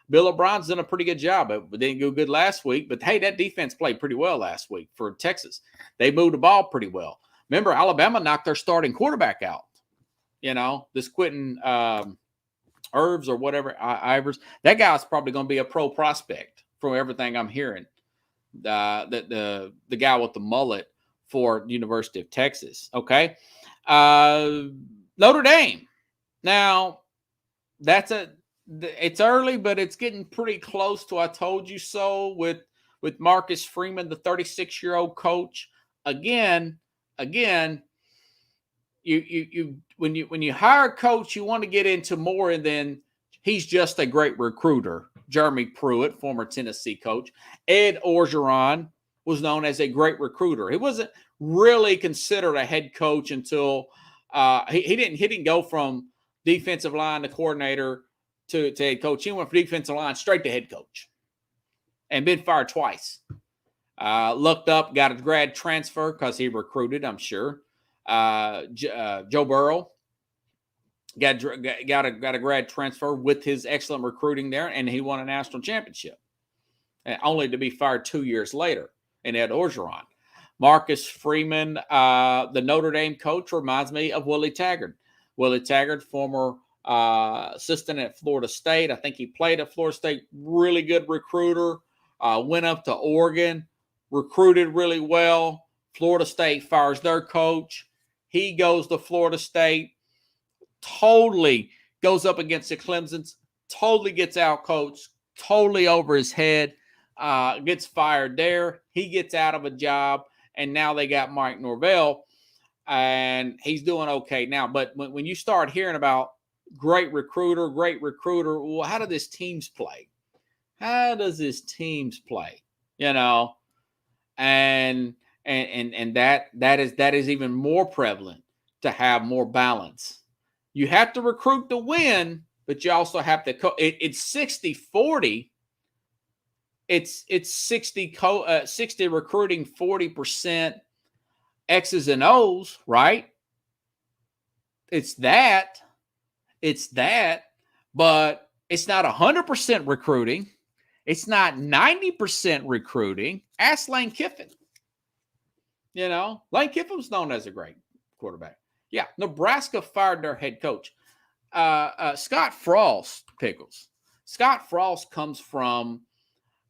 A: Bill O'Brien's done a pretty good job. It didn't go good last week, but hey, that defense played pretty well last week for Texas. They moved the ball pretty well. Remember, Alabama knocked their starting quarterback out. This Quentin Irvs or whatever, Ivers. That guy's probably going to be a pro prospect from everything I'm hearing. The guy with the mullet for University of Texas. Okay. Notre Dame. Now, it's early, but it's getting pretty close to I told you so with Marcus Freeman, the 36-year-old coach. Again, you when you hire a coach, you want to get into more, and then he's just a great recruiter. Jeremy Pruitt, former Tennessee coach. Ed Orgeron was known as a great recruiter. He wasn't really considered a head coach until he didn't go from defensive line to coordinator to head coach. He went from defensive line straight to head coach and been fired twice. Looked up, got a grad transfer because he recruited, I'm sure. Joe Burrow got a grad transfer with his excellent recruiting there, and he won a national championship, only to be fired 2 years later. And Ed Orgeron. Marcus Freeman, the Notre Dame coach, reminds me of Willie Taggart. Willie Taggart, former assistant at Florida State. I think he played at Florida State. Really good recruiter. Went up to Oregon, recruited really well. Florida State fires their coach. He goes to Florida State, totally goes up against the Clemsons, totally gets out coached, totally over his head, gets fired there. He gets out of a job, and now they got Mike Norvell, and he's doing okay now. But when you start hearing about great recruiter, well, how do this teams play? How does this teams play? And that is even more prevalent to have more balance. You have to recruit to win, but you also have to it's 60-40. It's 60 recruiting, 40% X's and O's, right? It's that, but it's not 100% recruiting. It's not 90% recruiting. Ask Lane Kiffin. Lane Kiffin's known as a great quarterback. Yeah, Nebraska fired their head coach. Scott Frost, Pickles. Scott Frost comes from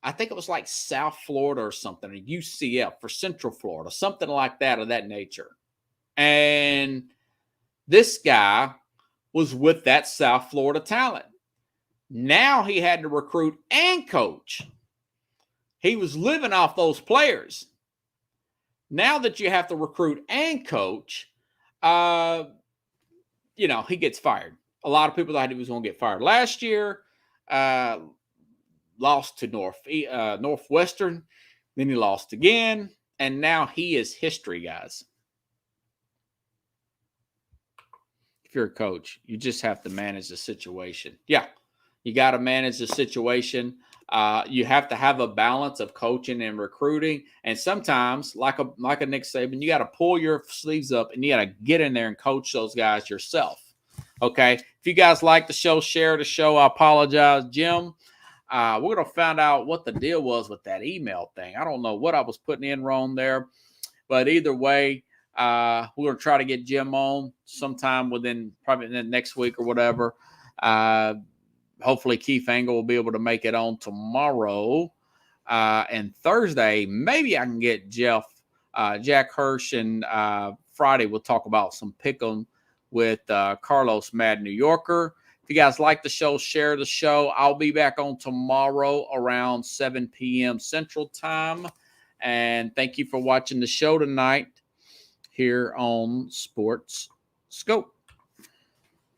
A: I think it was like South Florida or something, or UCF for Central Florida, something like that of that nature. And this guy was with that South Florida talent. Now he had to recruit and coach. He was living off those players. Now that you have to recruit and coach, he gets fired. A lot of people thought he was going to get fired last year. Lost to Northwestern. Then he lost again. And now he is history, guys. If you're a coach, you just have to manage the situation. Yeah, you got to manage the situation. You have to have a balance of coaching and recruiting. And sometimes, like a Nick Saban, you got to pull your sleeves up and you got to get in there and coach those guys yourself. Okay. If you guys like the show, share the show. I apologize, Jim. We're going to find out what the deal was with that email thing. I don't know what I was putting in wrong there, but either way, we're going to try to get Jim on sometime probably next week or whatever. Hopefully Keith Angle will be able to make it on tomorrow. And Thursday, maybe I can get Jack Hirsch, and Friday we'll talk about some pick'em with Carlos Mad New Yorker. If you guys like the show, share the show. I'll be back on tomorrow around 7 p.m. Central Time. And thank you for watching the show tonight here on SportsSkope.